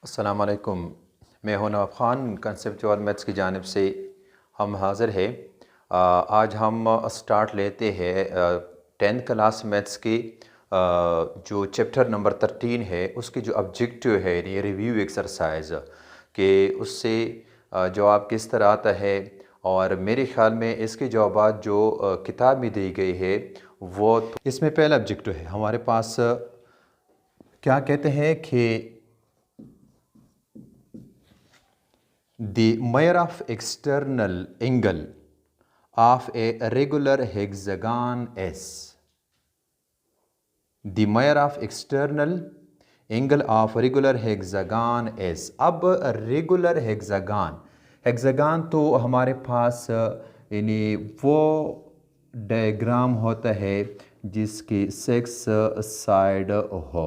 अस्सलाम वालेकुम। मैं हूं नवाब ख़ान। कंसेप्चुअल मैथ्स की जानिब से हम हाज़िर हैं। आज हम स्टार्ट लेते हैं 10th क्लास मैथ्स की जो चैप्टर नंबर 13 है उसकी जो ऑब्जेक्टिव है यानी रिव्यू एक्सरसाइज के उससे जवाब किस तरह आता है। और मेरे ख़्याल में इसके जवाब जो किताब में दी गई है वो इसमें पहला ऑब्जेक्टिव है हमारे पास। क्या कहते हैं कि the measure of external angle of a regular hexagon is the measure of external angle of regular hexagon is। अब रेगुलर हेक्सागन तो हमारे पास यानी वो डायग्राम होता है जिसकी 6 साइड हो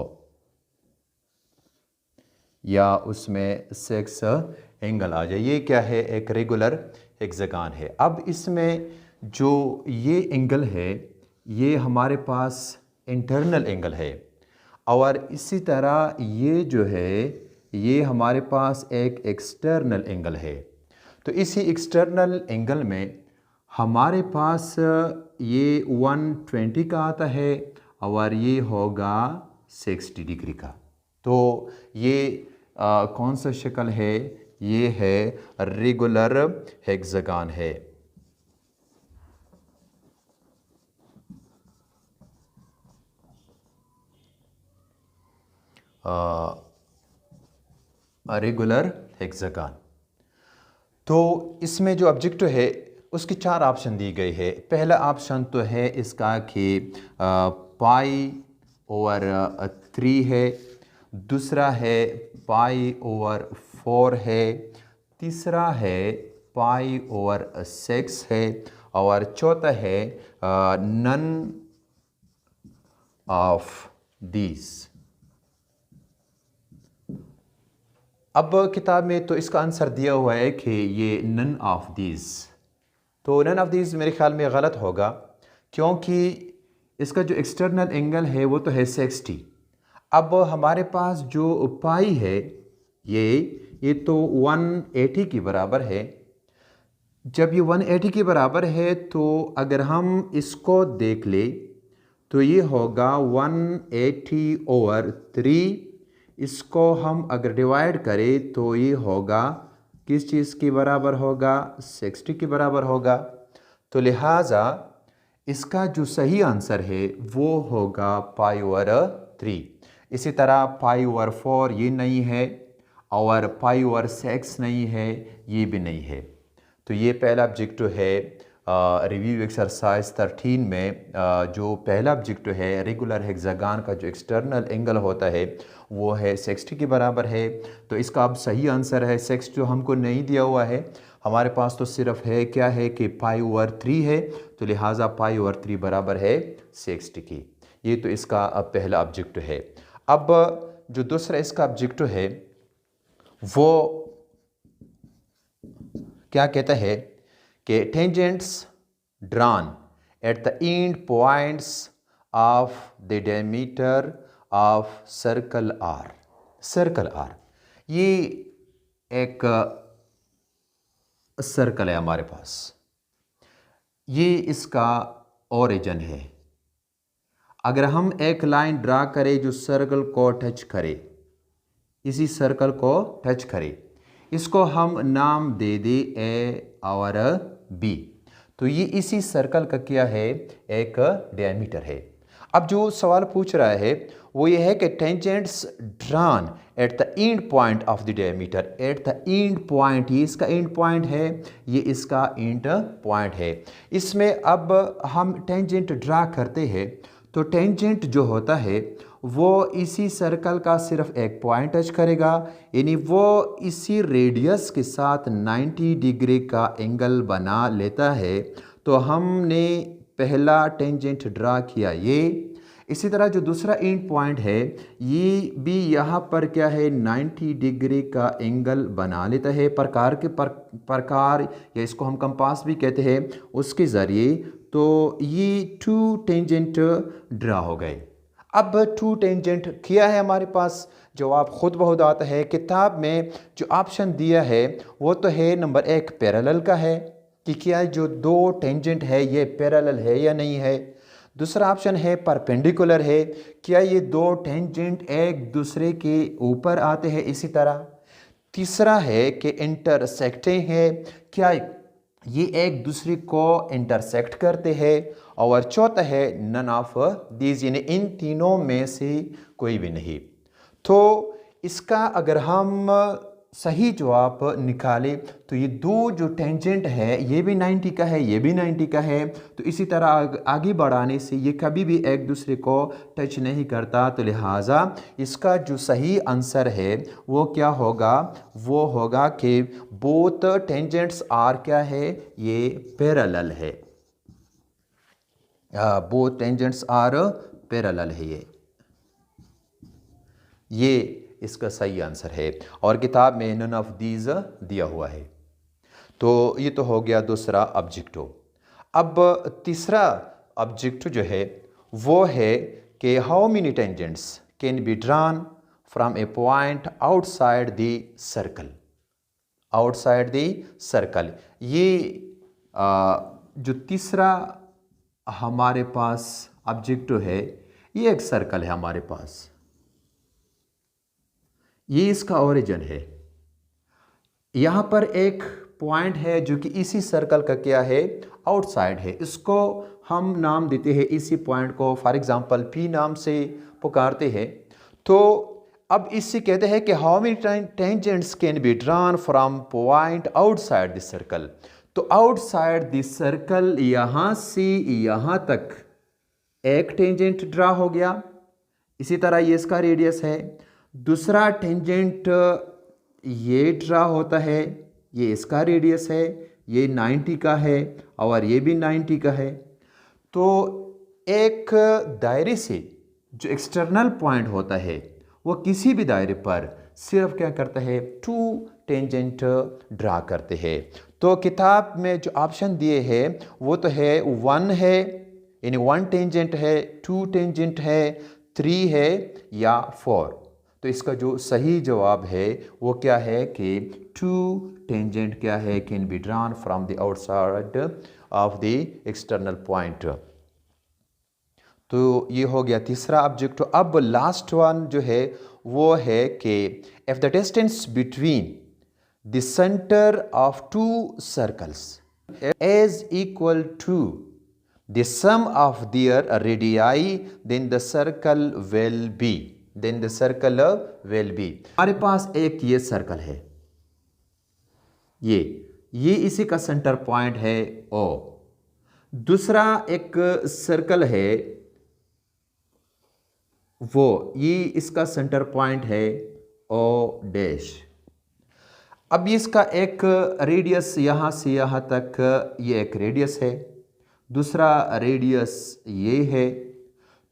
या उसमें 6 एंगल आ जाए। ये क्या है? एक रेगुलर हेक्सागन है। अब इसमें जो ये एंगल है ये हमारे पास इंटरनल एंगल है और इसी तरह ये जो है ये हमारे पास एक एक्सटर्नल एंगल है। तो इसी एक्सटर्नल एंगल में हमारे पास ये 120 का आता है और ये होगा 60 डिग्री का। तो ये कौन सा शक्ल है? ये है रेगुलर हेक्सागन है। Regular hexagon. तो इसमें जो ऑब्जेक्टिव है उसकी 4 ऑप्शन दी गई है। पहला ऑप्शन तो है इसका कि पाई ओवर 3 है, दूसरा है पाई ओवर 4 है, तीसरा है पाई ओवर 6 है और चौथा है नन ऑफ दीज। अब किताब में तो इसका आंसर दिया हुआ है कि ये नन ऑफ दीज। तो नन ऑफ दीज मेरे ख्याल में गलत होगा क्योंकि इसका जो एक्सटर्नल एंगल है वो तो है 60। अब हमारे पास जो पाई है ये तो 180 के बराबर है। जब ये 180 के बराबर है तो अगर हम इसको देख ले तो ये होगा 180 ओवर 3। इसको हम अगर डिवाइड करें तो ये होगा किस चीज़ के बराबर होगा? 60 के बराबर होगा। तो लिहाजा इसका जो सही आंसर है वो होगा पाई ओवर 3। इसी तरह पाई ओवर 4 ये नहीं है और पाई ओवर 6 नहीं है, ये भी नहीं है। तो ये पहला ऑब्जेक्टिव है रिव्यू एक्सरसाइज 13 में। जो पहला ऑब्जेक्टिव है रेगुलर हेक्सागन का जो एक्सटर्नल एंगल होता है वो है 60 के बराबर है। तो इसका अब सही आंसर है 6 जो हमको नहीं दिया हुआ है। हमारे पास तो सिर्फ है क्या है कि पाई ओवर 3 है, तो लिहाजा पाई ओवर 3 बराबर है 60 की। ये तो इसका अब पहला ऑब्जेक्टिव है। अब जो दूसरा इसका ऑब्जेक्टिव है वो क्या कहता है कि tangents drawn at the end points of the diameter of circle are. Circle r ये एक सर्कल है हमारे पास, ये इसका ओरिजिन है। अगर हम एक लाइन ड्रा करें जो सर्कल को टच करे, इसी सर्कल को टच करे, इसको हम नाम दे दे ए और बी। तो ये इसी सर्कल का क्या है? एक डायमीटर है। अब जो सवाल पूछ रहा है वो ये है कि tangents drawn at the and point of the diameter. Eight the and point, ये इसका एंड पॉइंट है, ये इसका एंड पॉइंट है। इसमें अब हम टेंजेंट ड्रा करते हैं तो टेंजेंट जो होता है वो इसी सर्कल का सिर्फ एक पॉइंट टच करेगा, यानी वो इसी रेडियस के साथ 90 डिग्री का एंगल बना लेता है। तो हमने पहला टेंजेंट ड्रा किया ये। इसी तरह जो दूसरा एंड पॉइंट है ये भी यहाँ पर क्या है? 90 डिग्री का एंगल बना लेता है प्रकार या इसको हम कंपास भी कहते हैं उसके ज़रिए। तो ये 2 टेंजेंट ड्रा हो गए। अब टू टेंजेंट किया है हमारे पास, जवाब खुद बहुत आता है। किताब में जो ऑप्शन दिया है वो तो है नंबर 1 पैरेलल का है कि क्या जो दो टेंजेंट है ये पैरेलल है या नहीं है। दूसरा ऑप्शन है परपेंडिकुलर है, क्या ये दो टेंजेंट एक दूसरे के ऊपर आते हैं इसी तरह। तीसरा है कि इंटरसेक्टिंग है, क्या ये एक दूसरे को इंटरसेक्ट करते हैं। और चौथा है नन ऑफ दीज, यानी इन तीनों में से कोई भी नहीं। तो इसका अगर हम सही जवाब निकालें तो ये दो जो टेंजेंट है ये भी 90 का है, ये भी 90 का है। तो इसी तरह आगे बढ़ाने से ये कभी भी एक दूसरे को टच नहीं करता। तो लिहाजा इसका जो सही आंसर है वो क्या होगा, वो होगा कि बोथ टेंजेंट्स आर क्या है, ये पैरेलल है। बोथ टेंजेंट्स आर पैरेलल है, ये इसका सही आंसर है। और किताब में नन ऑफ दीज दिया हुआ है। तो ये तो हो गया दूसरा ऑब्जेक्टिव। अब तीसरा ऑब्जेक्टिव जो है वो है कि how many tangents can be drawn from A point outside the circle. Outside the circle, ये जो तीसरा हमारे पास ऑब्जेक्टिव है, ये एक सर्कल है हमारे पास, ये इसका ओरिजिन है। यहाँ पर एक पॉइंट है जो कि इसी सर्कल का क्या है, आउटसाइड है। इसको हम नाम देते हैं, इसी पॉइंट को फॉर एग्जांपल पी नाम से पुकारते हैं। तो अब इससे कहते हैं कि how many tangents can be drawn from point outside the circle. तो आउटसाइड द सर्कल यहाँ से यहाँ तक एक टेंजेंट ड्रा हो गया, इसी तरह ये इसका रेडियस है। दूसरा टेंजेंट ये ड्रा होता है, ये इसका रेडियस है, ये 90 का है और ये भी 90 का है। तो एक दायरे से जो एक्सटर्नल पॉइंट होता है वो किसी भी दायरे पर सिर्फ क्या करता है, टू टेंजेंट ड्रा करते हैं। तो किताब में जो ऑप्शन दिए हैं वो तो है 1 है, यानी 1 टेंजेंट है, 2 टेंजेंट है, 3 है या 4। तो इसका जो सही जवाब है वो क्या है कि 2 टेंजेंट क्या है, can be drawn from the outside of the external point. तो ये हो गया तीसरा ऑब्जेक्टिव। अब लास्ट वन जो है वो है कि if the distance between the centre of two circles is equal to the sum of their radii, then the circle will be, then the circle will be। हमारे पास एक ये सर्कल है, ये इसी का सेंटर पॉइंट है O। दूसरा एक सर्कल है वो, ये इसका सेंटर पॉइंट है O डैश। अब इसका एक रेडियस यहाँ से यहाँ तक, ये एक रेडियस है, दूसरा रेडियस ये है।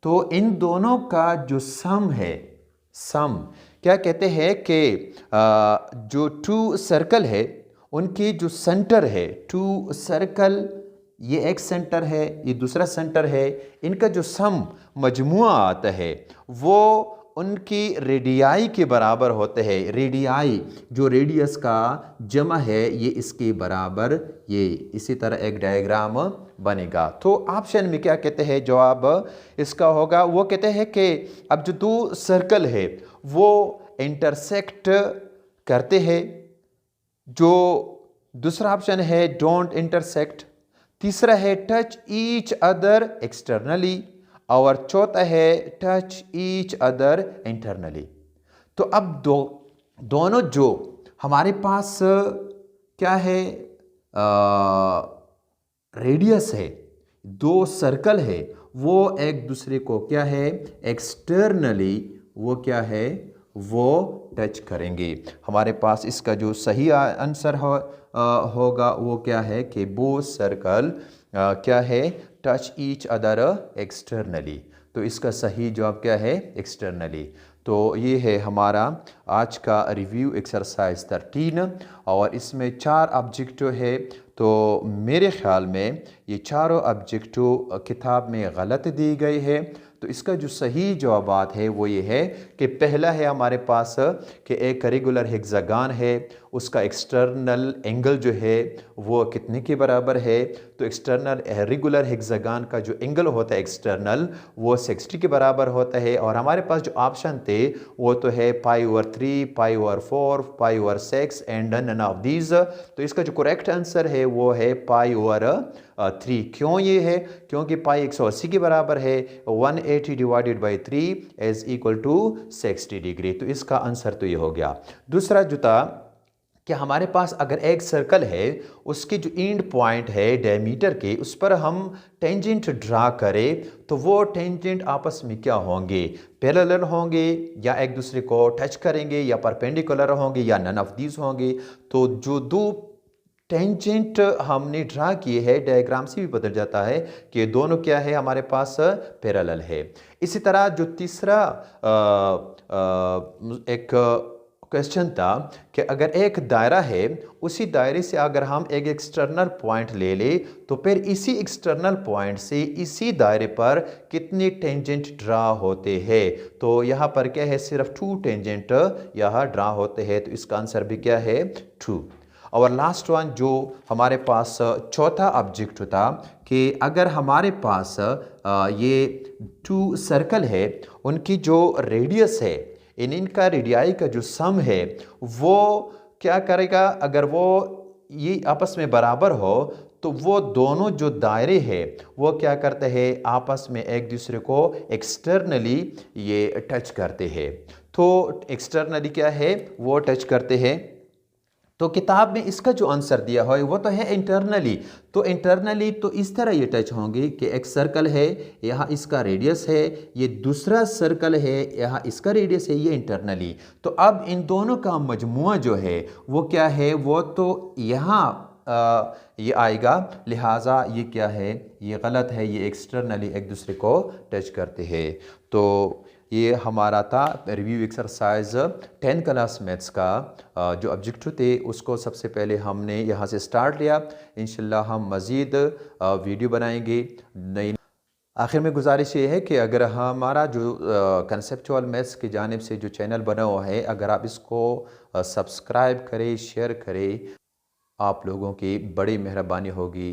तो इन दोनों का जो सम है, सम क्या कहते हैं कि जो टू सर्कल है उनकी जो सेंटर है, टू सर्कल ये एक सेंटर है, ये दूसरा सेंटर है, इनका जो सम मजमुआ आता है वो उनकी रेडियाई के बराबर होते हैं। रेडियाई जो रेडियस का जमा है ये इसके बराबर, ये इसी तरह एक डायग्राम बनेगा। तो ऑप्शन में क्या कहते हैं, जवाब इसका होगा वो कहते हैं कि अब जो दो सर्कल है वो इंटरसेक्ट करते हैं। जो दूसरा ऑप्शन है डोंट इंटरसेक्ट, तीसरा है टच ईच अदर एक्सटर्नली और चौथा है टच ईच अदर इंटरनली। तो अब दोनों जो हमारे पास क्या है, रेडियस है, दो सर्कल है, वो एक दूसरे को क्या है, एक्सटर्नली वो क्या है, वो टच करेंगे। हमारे पास इसका जो सही आंसर होगा वो क्या है कि बोथ सर्कल क्या है, टच ईच अदर एक्सटर्नली। तो इसका सही जवाब क्या है, एक्सटर्नली। तो ये है हमारा आज का रिव्यू एक्सरसाइज 13 और इसमें 4 ऑब्जेक्टिव है। तो मेरे ख्याल में ये चारों ऑब्जेक्टिव किताब में गलत दी गई है। तो इसका जो सही जवाब है वो ये है कि पहला है हमारे पास कि एक रेगुलर हेक्सागन है, उसका एक्सटर्नल एंगल जो है वो कितने के बराबर है। तो एक्सटर्नल रेगुलर हेक्सागन का जो एंगल होता है एक्सटर्नल वो 60 के बराबर होता है। और हमारे पास जो ऑप्शन थे वो तो है π/3, π/4, π/6 एंड नन ऑफ दीज। तो इसका जो करेक्ट आंसर है वो है π/3। क्यों ये है? क्योंकि पाई 180 के बराबर है, 180 divided by 3 is equal to 60 degree. तो इसका आंसर तो ये हो गया। दूसरा जो था कि हमारे पास अगर एक सर्कल है, उसके जो एंड पॉइंट है डायमीटर के, उस पर हम टेंजेंट ड्रा करें तो वो टेंजेंट आपस में क्या होंगे? पैरेलल होंगे या एक दूसरे को टच करेंगे या परपेंडिकुलर होंगे या नन ऑफ दीज होंगे। तो जो दो टेंजेंट हमने ड्रा किए हैं डायग्राम से भी पता जाता है कि दोनों क्या है हमारे पास पैरेलल है। इसी तरह जो तीसरा एक क्वेश्चन था कि अगर एक दायरा है, उसी दायरे से अगर हम एक एक्सटर्नल पॉइंट ले ले तो फिर इसी एक्सटर्नल पॉइंट से इसी दायरे पर कितने टेंजेंट ड्रा होते हैं। तो यहाँ पर क्या है, सिर्फ 2 टेंजेंट यहाँ ड्रा होते हैं। तो इसका आंसर भी क्या है, 2। और लास्ट वन जो हमारे पास चौथा ऑब्जेक्ट था कि अगर हमारे पास ये 2 सर्कल है, उनकी जो रेडियस है, इनका रेडियाई का जो सम है वो क्या करेगा, अगर वो ये आपस में बराबर हो तो वो दोनों जो दायरे हैं वो क्या करते हैं, आपस में एक दूसरे को एक्सटर्नली ये टच करते हैं। तो एक्सटर्नली क्या है, वो टच करते हैं। तो किताब में इसका जो आंसर दिया है वो तो है इंटरनली। तो इंटरनली तो इस तरह ये टच होंगे कि एक सर्कल है, यहाँ इसका रेडियस है, ये दूसरा सर्कल है, यहाँ इसका रेडियस है, ये इंटरनली। तो अब इन दोनों का मजमुआ जो है वो क्या है, वो तो यहाँ ये आएगा। लिहाजा ये क्या है, ये गलत है, ये एक्सटर्नली एक दूसरे को टच करते हैं। तो ये हमारा था रिव्यू एक्सरसाइज 10 क्लास मैथ्स का जो ऑब्जेक्टिव थे उसको सबसे पहले हमने यहाँ से स्टार्ट लिया। इंशाल्लाह हम मज़ीद वीडियो बनाएंगे नई। आखिर में गुजारिश ये है कि अगर हमारा जो कंसेप्चुअल मैथ्स की जानिब से जो चैनल बना हुआ है, अगर आप इसको सब्सक्राइब करें, शेयर करें, आप लोगों की बड़ी मेहरबानी होगी।